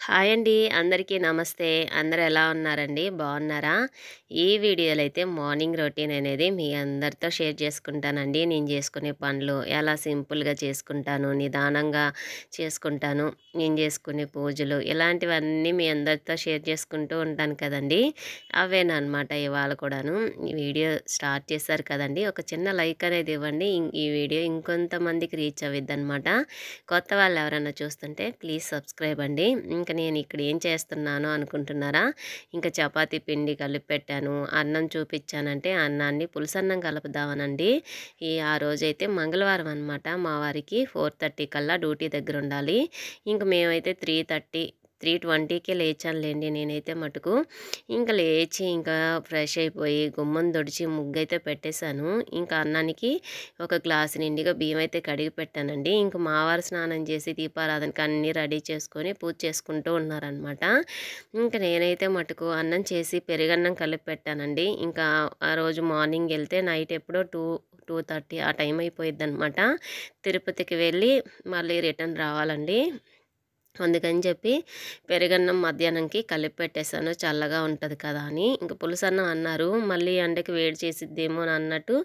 Hi అండి. అందరికీ నమస్తే. అందరూ ఎలా ఉన్నారండి? బాగున్నారా? ఈ వీడియోలో అయితే మార్నింగ్ రొటీన్ అనేది మీ అందరితో షేర్ చేసుకుంటానండి. నేను చేసుకునే పనులు ఎలా సింపుల్‌గా చేసుకుంటాను, నిదానంగా చేసుకుంటాను, నేను చేసుకునే పూజలు ఇలాంటివన్నీ మీ అందరితో షేర్ చేసుకుంటూ ఉంటాను కదండీ! అవేననమాట ఇవాళ కూడాను. ఈ వీడియో స్టార్ట్ చేశారు కదండీ! ఒక చిన్న లైక్ అనేది ఇవ్వండి. ఈ వీడియో ఇంకొంతమందికి రీచ్ అవిద్దనమాట. కొత్త వాళ్ళు ఎవరైనా చూస్తుంటే ప్లీజ్ సబ్స్క్రైబ్ అండి. ఇంక నేను ఇక్కడ ఏం చేస్తున్నాను అనుకుంటున్నారా? ఇంక చపాతీ పిండి కలిపెట్టాను. అన్నం చూపిచ్చానంటే అన్నాన్ని పులుసన్నం కలుపుదామనండి. ఆ రోజైతే మంగళవారం అనమాట. మా వారికి 4:30 కల్లా డ్యూటీ దగ్గరుండాలి. ఇంక మేమైతే 3:20కే లేచానులేండి నేనైతే మటుకు. ఇంక లేచి ఇంకా ఫ్రెష్ అయిపోయి గుమ్మం తుడిచి ముగ్గైతే పెట్టేశాను. ఇంకా అన్నానికి ఒక గ్లాసు నిండుగా బియ్యం అయితే కడిగి పెట్టానండి. ఇంక మా వారు స్నానం చేసి దీపారాధనకి అన్నీ రెడీ చేసుకొని పూజ చేసుకుంటూ ఉన్నారనమాట. ఇంక నేనైతే మటుకు అన్నం చేసి పెరుగన్నం కలిపి పెట్టానండి. ఇంకా ఆ రోజు మార్నింగ్ ఎళ్తే నైట్ ఎప్పుడో 2:30 ఆ టైం అయిపోయిద్దనమాట. తిరుపతికి వెళ్ళి మళ్ళీ రిటర్న్ రావాలండి. అందుకని చెప్పి పెరుగన్నం మధ్యాహ్నంకి కలిపి పెట్టేశాను. చల్లగా ఉంటది కదా అని. ఇంక పులుసన్నం అన్నారు. మళ్ళీ ఎండకి వేడి చేసిద్దేమో అని అన్నట్టు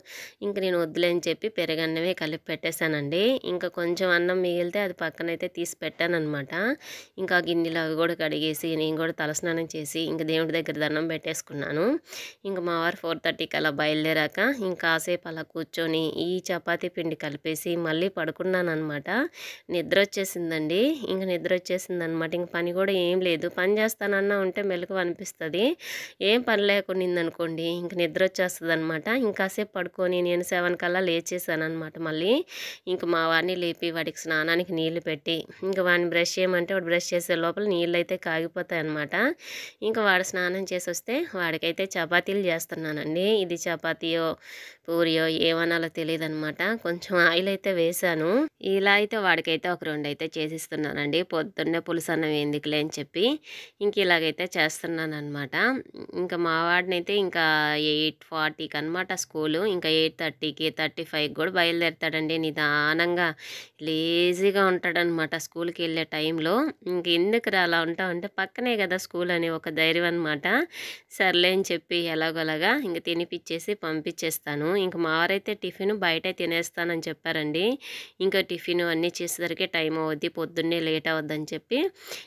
ఇంక నేను వద్దులే అని చెప్పి పెరుగన్నమే కలిపి పెట్టేశానండి. ఇంకా కొంచెం అన్నం మిగిలితే అది పక్కనైతే తీసి పెట్టాననమాట. ఇంకా గిన్నెలు అవి కూడా కడిగేసి నేను కూడా తలస్నానం చేసి ఇంక దేవుడి దగ్గర దండం పెట్టేసుకున్నాను. ఇంక మా వారు 4:30కి అలా బయలుదేరాక ఇంకాసేపు అలా కూర్చొని ఈ చపాతీ పిండి కలిపేసి మళ్ళీ పడుకున్నాననమాట. నిద్రొచ్చేసిందండి. ఇంక నిద్రొచ్చేసిందనమాట. ఇంక పని కూడా ఏం లేదు. పని చేస్తానన్నా ఉంటే మెలకువ అనిపిస్తది. ఏం పని లేకుండిందనుకోండి ఇంక నిద్రొచ్చేస్తదనమాట. ఇంకాసేపు పడుకొని నేను 7 కల్లా లేచేసాననమాట మళ్ళీ. ఇంక మా వాడిని లేపి వాడికి స్నానానికి నీళ్లు పెట్టి, ఇంక వాడిని బ్రష్ చేయమంటే వాడు బ్రష్ చేసే లోపల నీళ్ళైతే కాగిపోతాయనమాట. ఇంక వాడు స్నానం చేసొస్తే వాడికైతే చపాతీలు చేస్తున్నానండి. ఇది చపాతీయో, పూరియో ఏమనాలో తెలీదనమాట. కొంచెం ఆయిల్ అయితే వేశాను. ఇలా అయితే వాడికైతే ఒక 2 అయితే చేసిస్తున్నానండి. పొద్దున్నే పులుసన్నం ఎందుకులే అని చెప్పి ఇంక ఇలాగైతే చేస్తున్నాననమాట. ఇంకా మా వాడినైతే ఇంకా 8:40కి అనమాట స్కూలు. ఇంకా 8:30కి 35కి కూడా బయలుదేరుతాడండి. నిదానంగా లేజీగా ఉంటాడనమాట స్కూల్‌కి వెళ్ళే టైంలో. ఇంకెందుకురా అలా ఉంటావంటే పక్కనే కదా స్కూల్ అని ఒక ధైర్యం అనమాట. సర్లే అని చెప్పి ఎలాగోలాగా ఇంక తినిపిచ్చేసి పంపించేస్తాను. ఇంక మా వారైతే టిఫిన్ బయటే తినేస్తానని చెప్పారండి. ఇంకా టిఫిన్ అన్నీ చేసేసరికి టైం అవుద్ది. పొద్దున్నే లేట్ అవుద్దని చెప్పి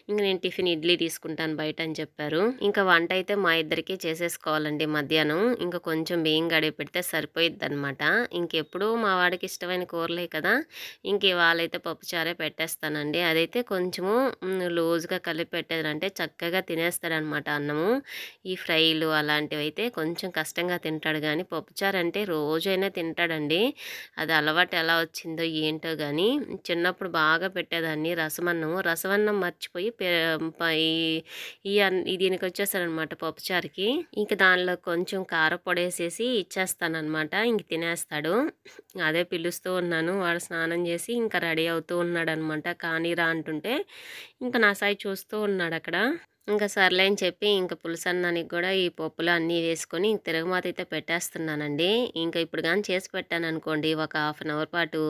ఇంక నేను టిఫిన్ ఇడ్లీ తీసుకుంటాను బయట అని చెప్పారు. ఇంకా వంట అయితే మా ఇద్దరికీ చేసేసుకోవాలండి మధ్యాహ్నం. ఇంకా కొంచెం బియ్యం గడిగి పెడితే సరిపోయిద్దనమాట. ఇంకెప్పుడు మా వాడికి ఇష్టమైన కూరలే కదా! ఇంక ఇవాళైతే పప్పుచారే పెట్టేస్తానండి. అదైతే కొంచెము లూజ్‌గా కలిపి పెట్టానంటే చక్కగా తినేస్తాడనమాట అన్నము. ఈ ఫ్రైలు అలాంటివైతే కొంచెం కష్టంగా తింటాడు గానీ పప్పుచారు అంటే రోజైనా తింటాడండి. అది అలవాటు ఎలా వచ్చిందో ఏంటో గానీ చిన్నప్పుడు బాగా పెట్టేదాన్ని రసమన్నం. రసమన్నం మర్చిపోయి ఈ ఈ దీనికొచ్చేసాననమాట పప్పుచారుకి. ఇంక దానిలో కొంచెం కారప్పొడేసేసి ఇచ్చేస్తాననమాట. ఇంక తినేస్తాడు. అదే పిలుస్తూ ఉన్నాను. వాడు స్నానం చేసి ఇంకా రెడీ అవుతూ ఉన్నాడనమాట. కానీరా అంటుంటే ఇంక నా సైడ్ చూస్తూ ఉన్నాడక్కడ. ఇంక సర్లే అని చెప్పి ఇంక పులుసన్నానికి గూడా ఈ పప్పులు అన్నీ వేసుకొని తిరగమాత అయితే పెట్టేస్తున్నానండి. ఇంక ఇప్పుడు గాని చేసి పెట్టాననుకోండి ఒక హాఫ్ అన్ అవర్ పాటు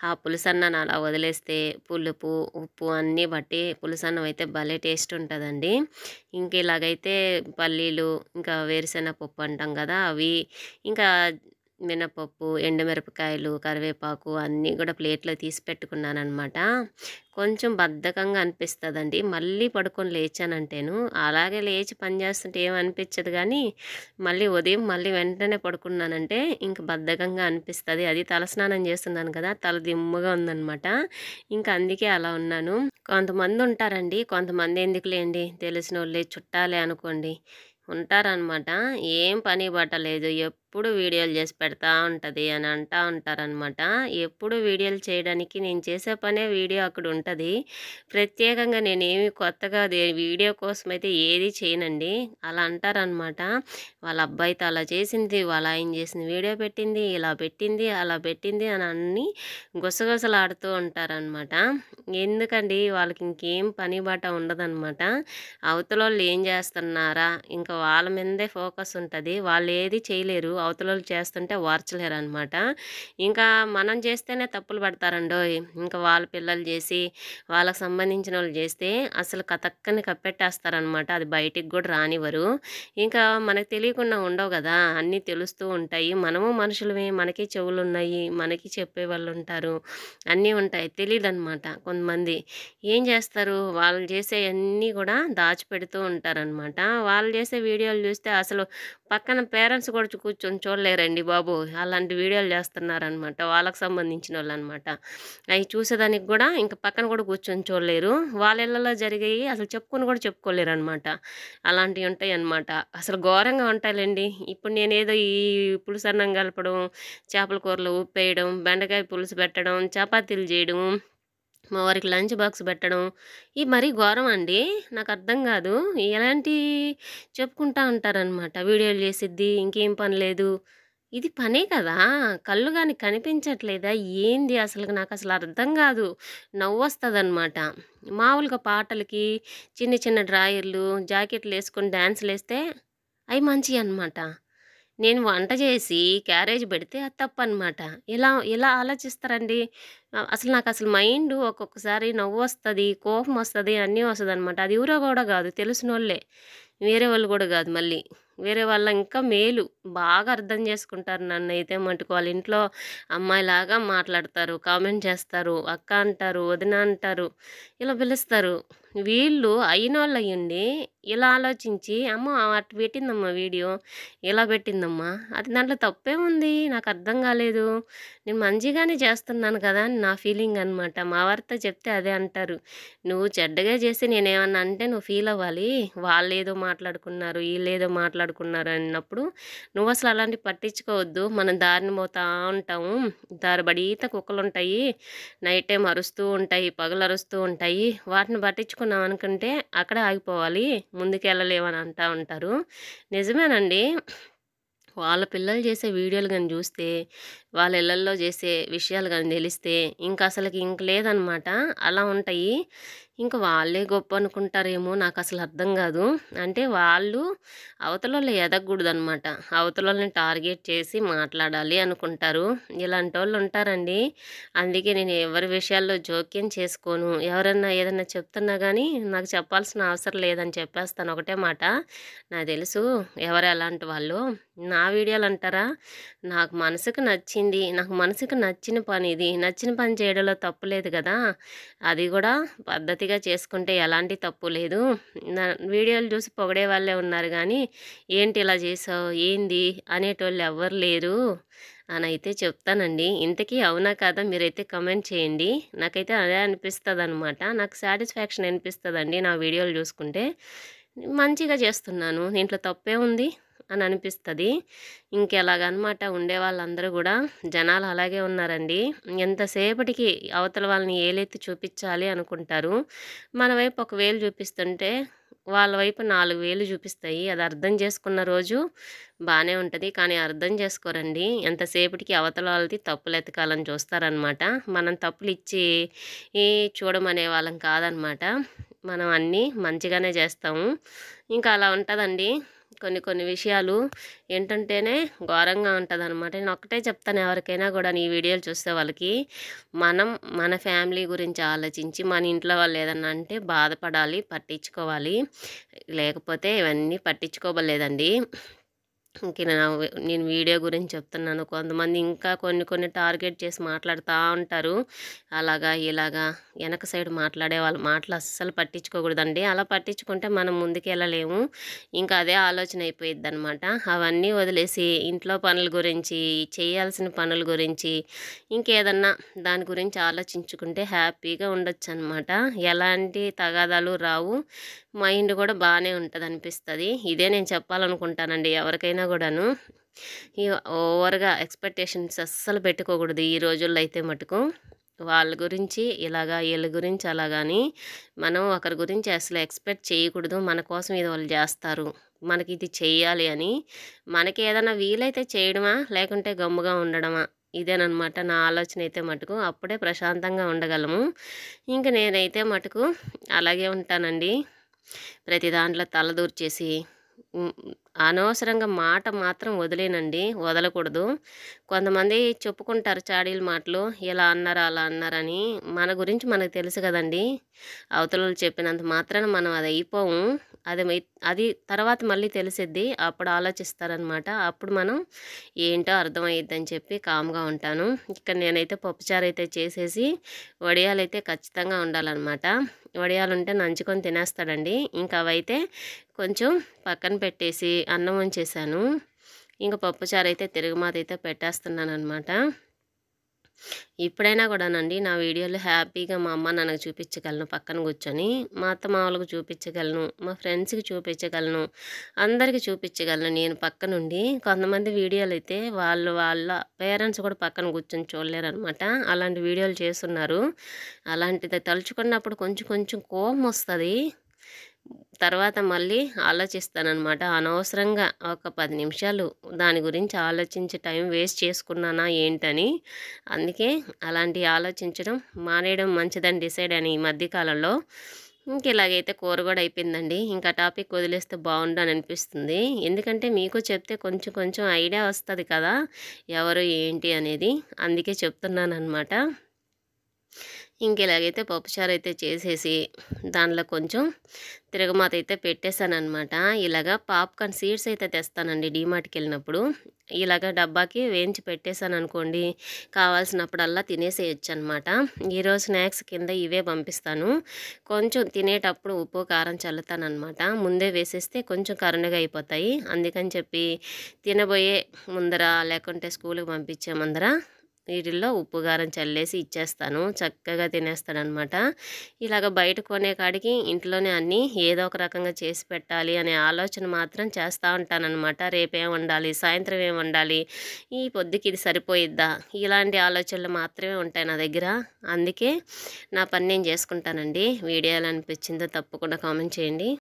ఆ పులుసన్నాన్ని అలా వదిలేస్తే పులుపు, ఉప్పు అన్నీ బట్టి పులుసన్నం అయితే భలే టేస్ట్ ఉంటదండి. ఇంక ఇలాగైతే పల్లీలు, ఇంకా వేరుశెనగ పప్పు అంటాం గదా! అవి, ఇంకా మినపప్పు, ఎండుమిరపకాయలు, కరివేపాకు అన్నీ గూడా ప్లేట్‌లో తీసి పెట్టుకున్నాననమాట. కొంచెం బద్ధకంగా అనిపిస్తదండి. మళ్ళీ పడుకొని లేచానంటేను, అలాగే లేచి పని చేస్తుంటే ఏమనిపించదు గానీ, మళ్ళీ వెంటనే పడుకున్నానంటే ఇంక బద్ధకంగా అనిపిస్తది. అది తలస్నానం చేస్తున్నాను కదా! తల దిమ్ముగా ఉందనమాట. ఇంక అందుకే అలా ఉన్నాను. కొంతమందుంటారండి, కొంతమంది ఎందుకులేండి తెలిసినోళ్ళే, చుట్టాలే అనుకోండి ఉంటారనమాట. ఏం పని పాట లేదు. ఎప్పుడు వీడియోలు చేసి పెడతా ఉంటది అని అంటా ఉంటారనమాట. ఎప్పుడు వీడియోలు చేయడానికి నేను చేసే పనే వీడియో అక్కడ ఉంటది. ప్రత్యేకంగా నేనేమి కొత్తగా వీడియో కోసమైతే ఏది చేయనండి. అలా అంటారనమాట. వాళ్ళ అబ్బాయితో అలా చేసింది, వాళ్ళ ఆయన చేసిన వీడియో పెట్టింది, ఇలా పెట్టింది, అలా పెట్టింది అని అన్నీ గుసగుసలాడుతూ ఉంటారనమాట. ఎందుకండి వాళ్ళకి ఇంకేం పని బాట ఉండదనమాట. అవతలోళ్ళు ఏం చేస్తున్నారా ఇంకా వాళ్ళ మీదే ఫోకస్ ఉంటది. వాళ్ళు ఏది చేయలేరు. అవతలోళ్ళు చేస్తుంటే ఓర్చలేరనమాట. ఇంకా మనం చేస్తేనే తప్పులు పడతారండోయ్! ఇంకా వాళ్ళ పిల్లలు చేసి, వాళ్ళకి సంబంధించినోళ్ళు చేస్తే అసలు కతక్కని కప్పెట్టేస్తారనమాట. అది బయటికి గూడా రానివ్వరు. ఇంకా మనకు తెలియకుండా ఉండవు గదా! అన్నీ తెలుస్తూ ఉంటాయి. మనము మనుషులమే, మనకి చెవులున్నాయి, మనకి చెప్పేవాళ్ళుంటారు. అన్నీ ఉంటాయి. తెలీదనమాట కొంతమంది. ఏం చేస్తారు, వాళ్ళు చేసేయన్నీ గూడా దాచిపెడుతూ ఉంటారనమాట. వాళ్ళు చేసే వీడియోలు చూస్తే అసలు పక్కన పేరెంట్స్ కూడా కూర్చొని చూడలేరండి బాబు! అలాంటి వీడియోలు చేస్తున్నారనమాట. వాళ్ళకి సంబంధించినోళ్ళనమాట. అయి చూసేదానికి గూడా ఇంక పక్కన కూడా కూర్చొని చూడలేరు. వాళ్ళ ఇళ్ళలో జరిగేయి అసలు చెప్పుకొని కూడా చెప్పుకోలేరనమాట. అలాంటియి ఉంటాయనమాట. అసలు ఘోరంగా ఉంటాయిలెండి. ఇప్పుడు నేనేదో ఈ పులుసన్నం కలపడం, చేపల కూరలో ఉప్పేయడం, బెండకాయ పులుసు పెట్టడం, చపాతీలు జేయడం, మా వారికి లంచ్ బాక్స్ పెట్టడం, ఇయి మరీ ఘోరం అండి. నాకర్థం గాదు. ఎలాంటియి చెప్పుకుంటా ఉంటారనమాట. వీడియోలు చేసిద్ది, ఇంకేం పని లేదు. ఇది పనే కదా! కళ్ళు గాని కనిపించట్లేదా? ఏంది అసలుకి నాకసలు అర్థం గాదు. నవ్వొస్తదనమాట. మామూలుగా పాటలకి చిన్న చిన్న డ్రాయర్లు, జాకెట్‌లేసుకొని డాన్సులేస్తే అయి మంచియనమాట. నేను వంట చేసి క్యారేజ్ పెడితే అది తప్పనమాట. ఎలా ఆలోచిస్తారండి? అసలు నాకసలు మైండు ఒక్కొక్కసారి నవ్వొస్తది, కోపమొస్తది, అన్నీ వస్తదనమాట. అది ఎవరో గూడా గాదు, తెలిసినోళ్ళే. వేరే వాళ్ళు గూడా గాదు మళ్ళీ. వేరే వాళ్ళ ఇంకా మేలు. బాగా అర్థం చేసుకుంటారు నన్నైతే మటుకు. వాళ్ళ ఇంట్లో అమ్మాయిలాగా మాట్లాడతారు, కామెంట్ చేస్తారు, అక్క అంటారు, వదిన అంటారు, ఇలా పిలుస్తారు. వీళ్ళు అయినోళ్ళయ్యుండి ఇలా ఆలోచించి, అమ్మో! అటు పెట్టిందమ్మా వీడియో, ఇలా పెట్టిందమ్మా, అది దాంట్లో తప్పేముంది? నాకర్థం గాలేదు. నేను మంచిగానే చేస్తున్నాను కదా! అని నా ఫీలింగనమాట. మా వారితో చెప్తే అదే అంటారు. "నువ్వు చెడ్డగా చేసి నేనేమన్నా అంటే నువ్వు ఫీలవ్వాలి. వాళ్ళేదో మాట్లాడుకున్నారు, ఈళ్ళేదో మాట్లాడుకున్నారు అన్నప్పుడు నువ్వసలు అలాంటివి పట్టించుకోవద్దు. మనం దారిన పోతా ఉంటాము. దారి బడీత కుక్కలుంటాయి. నైట్ టైమ్ అరుస్తూ ఉంటాయి, పగలు అరుస్తూ ఉంటాయి. వాటిని పట్టించుకున్నాం అనుకుంటే అక్కడే ఆగిపోవాలి. ముందుకెళ్ళలేమని" అంటా ఉంటారు. నిజమేనండి. వాళ్ళ పిల్లలు చేసే వీడియోలు గాని జూస్తే, వాళ్ళ ఇళ్ళల్లో చేసే విషయాలు గాని దెలిస్తే, ఇంక లేదనమాట. అలా ఉంటాయి. ఇంక వాళ్ళే గొప్పనుకుంటారేమో నాకసలు అర్థం గాదు. అంటే వాళ్ళు అవతలోళ్ళు ఎదగకూడదనమాట. అవతలోళ్ళని టార్గెట్ చేసి మాట్లాడాలి అనుకుంటారు. ఇలాంటోళ్ళుంటారండి. అందుకే నేను ఎవరి విషయాల్లో జోక్యం చేసుకోను. ఎవరన్నా ఏదన్నా చెప్తున్నా గానీ, నాకు చెప్పాల్సిన అవసరం లేదని చెప్పేస్తాను ఒకటే మాట. నాకు తెలుసు ఎవరెలాంటి వాళ్ళో. నా వీడియోలంటారా? నాకు మనసుకు నచ్చిన పనిది. నచ్చిన పని చేయడంలో తప్పు లేదు గదా! అది గూడా పద్ధతిగా చేసుకుంటే ఎలాంటి తప్పు లేదు. నా వీడియోలు చూసి పొగిడే వాళ్ళే ఉన్నారు గానీ, "ఏంటి ఇలా చేసావు? ఏంది?" అనేటోళ్ళు ఎవ్వరు లేరు అనయితే చెప్తానండి. ఇంతకీ అవునా కాదా మీరైతే కామెంట్ చేయండి. నాకైతే అదే అనిపిస్తదనమాట. నాకు సాటిస్ఫాక్షన్ అనిపిస్తదండి నా వీడియోలు చూసుకుంటే. మంచిగా చేస్తున్నాను, దీంట్లో తప్పేముంది అని అనిపిస్తది. ఇంకెలాగనమాట ఉండేవాళ్ళందరూ గూడా జనాలు అలాగే ఉన్నారండి. ఎంతసేపటికి అవతల వాళ్ళని ఏలెత్తి చూపిచ్చాలి అనుకుంటారు. మన వైపు ఒక వేలు చూపిస్తుంటే, వాళ్ళ వైపు 4 వేలు చూపిస్తాయి. అది అర్థం చేసుకున్న రోజు బానే ఉంటది. కానీ అర్థం చేసుకోరండి. ఎంతసేపటికి అవతల వాళ్ళది తప్పులెతకాలని చూస్తారనమాట. మనం తప్పులిచ్చి చూడమనే వాళ్ళం కాదనమాట. మనం అన్నీ మంచిగానే చేస్తాము. ఇంకా అలా ఉంటదండి. కొన్ని కొన్ని విషయాలు ఏంటంటేనే ఘోరంగా ఉంటదనమాట. నేనొక్కటే చెప్తాను ఎవరికైనా గూడాను ఈ వీడియోలు చూసే వాళ్ళకి, మనం మన ఫ్యామిలీ గురించి ఆలోచించి, మన ఇంట్లో వాళ్ళేదన్నా అంటే బాధపడాలి, పట్టించుకోవాలి. లేకపోతే ఇవన్నీ పట్టించుకోబల్లేదండి. ఇంక నేను వీడియో గురించి చెప్తున్నాను. కొంతమంది ఇంకా కొన్ని కొన్ని టార్గెట్ చేసి మాట్లాడుతా ఉంటారు. అలాగా, ఇలాగా ఎనక సైడ్ మాట్లాడే వాళ్ళ మాటలు అస్సలు పట్టించుకోకూడదండి. అలా పట్టించుకుంటే మనం ముందుకెళ్ళలేము. ఇంకా అదే ఆలోచన అయిపోయిద్దనమాట. అవన్నీ వదిలేసి ఇంట్లో పనుల గురించి, చేయాల్సిన పనుల గురించి, ఇంకేదన్నా దాని గురించి ఆలోచించుకుంటే హ్యాపీగా ఉండొచ్చనమాట. ఎలాంటి తగాదాలు రావు. మైండ్ కూడా బానే ఉంటదనిపిస్తది. ఇదే నేను చెప్పాలనుకుంటానండి ఎవరికైనా గూడాను. ఈ ఓవర్‌గా ఎక్స్‌పెక్టేషన్స్ అస్సలు పెట్టుకోకూడదు ఈ రోజుల్లో అయితే మటుకు. వాళ్ళ గురించి ఇలాగా, ఈళ్ళ గురించి అలాగా అని మనం ఒకరి గురించి అసలు ఎక్స్‌పెక్ట్ చేయకూడదు. మన కోసం ఇది వాళ్ళు జేస్తారు, మనకిది చెయ్యాలి అని. మనకేదన్నా వీలైతే చేయడమా, లేకుంటే గమ్ముగా ఉండడమా, ఇదేననమాట నా ఆలోచన అయితే మటుకు. అప్పుడే ప్రశాంతంగా ఉండగలము. ఇంక నేనైతే మటుకు అలాగే ఉంటానండి. ప్రతి దాంట్లో తలదూర్చేసి హ్మ్. అనవసరంగా మాట మాత్రం వదిలేయనండి. వదలకూడదు. కొంతమంది చెప్పుకుంటారు చాడీల మాటలు. ఇలా అన్నారు, అలా అన్నారని. మన గురించి మనకు తెలుసు గదండీ! అవతలోళ్ళు చెప్పినంత మాత్రాన మనం అది అయిపోము. అది మై అది తర్వాత మళ్ళీ తెలిసిద్ది. అప్పుడు ఆలోచిస్తారనమాట. అప్పుడు మనం ఏంటో అర్థమయ్యిద్దని చెప్పి కామ్‌గా ఉంటాను. ఇక్కడ నేనైతే పప్పుచారైతే చేసేసి వడియాలైతే ఖచ్చితంగా ఉండాలనమాట. వడియాలుంటే నంచుకొని తినేస్తాడండి. ఇంక అవైతే కొంచెం పక్కన పెట్టేసి అన్నం వంచేశాను. ఇంక పప్పుచారైతే తిరగమాతైతే పెట్టేస్తున్నాననమాట. ఇప్పుడైనా కూడానండి నా వీడియోలు హ్యాపీగా మా అమ్మ, నాన్నకి చూపించగలను పక్కన కూర్చొని. మా అత్తమామలకు చూపించగలను. మా ఫ్రెండ్స్‌కి చూపించగలను. అందరికి చూపించగలను నేను పక్కనుండి. కొంతమంది వీడియోలైతే వాళ్ళ పేరెంట్స్ కూడా పక్కన కూర్చొని చూడలేరనమాట. అలాంటి వీడియోలు చేసున్నారు. అలాంటిది తలుచుకున్నప్పుడు కొంచెం కొంచెం కోపమొస్తది. తర్వాత మళ్ళీ ఆలోచిస్తాననమాట. అనవసరంగా ఒక 10 నిమిషాలు దాని గురించి ఆలోచించి టైం వేస్ట్ చేసుకున్నానా ఏంటని. అందుకే అలాంటియి ఆలోచించడం మానేయడం మంచిదని డిసైడ్ అయ్యాను ఈ మధ్య కాలంలో. ఇంక ఇలాగైతే కూర గూడా అయిపోయిందండి. ఇంకా టాపిక్ వదిలేస్తే బావుండు అని అనిపిస్తుంది. ఎందుకంటే మీకు చెప్తే కొంచెం కొంచెం ఐడియా వస్తది కదా! ఎవరు ఏంటి అనేది. అందుకే చెప్తున్నాననమాట. ఇంకిలాగైతే పప్పుచారైతే చేసేసి, దానిలో కొంచెం తిరగమాతయితే పెట్టేశాననమాట. ఇలాగా పాప్‌కార్న్ సీడ్స్ అయితే తెస్తానండి డీమార్ట్‌కెళ్ళినప్పుడు. ఇలాగ డబ్బాకి వేయించి పెట్టేశాననుకోండి, కావాల్సినప్పుడల్లా తినేసేయొచ్చనమాట. ఈరోజు స్నాక్స్ కింద ఇవే పంపిస్తాను. కొంచెం తినేటప్పుడు ఉప్పు, కారం చల్లుతాననమాట. ముందే వేసేస్తే కొంచెం కరుణగా అయిపోతాయి. అందుకని చెప్పి తినబోయే ముందర, లేకుంటే స్కూలుకి పంపించే ముందర వీటిల్లో ఉప్పు, కారం చల్లేసి ఇచ్చేస్తాను. చక్కగా తినేస్తాడనమాట. ఇలాగ బయట కొనే కాడికి ఇంట్లోనే అన్నీ ఏదో ఒక రకంగా చేసి పెట్టాలి అనే ఆలోచన మాత్రం చేస్తా ఉంటాననమాట. రేపేం వండాలి? సాయంత్రం ఏం వండాలి? ఈ పొద్దుకి ఇది సరిపోయిద్దా? ఇలాంటి ఆలోచనలు మాత్రమే ఉంటాయి నా దగ్గర. అందుకే నా పని నేను చేసుకుంటానండి. వీడియో ఎలా అనిపించిందో తప్పకుండా కామెంట్ చేయండి.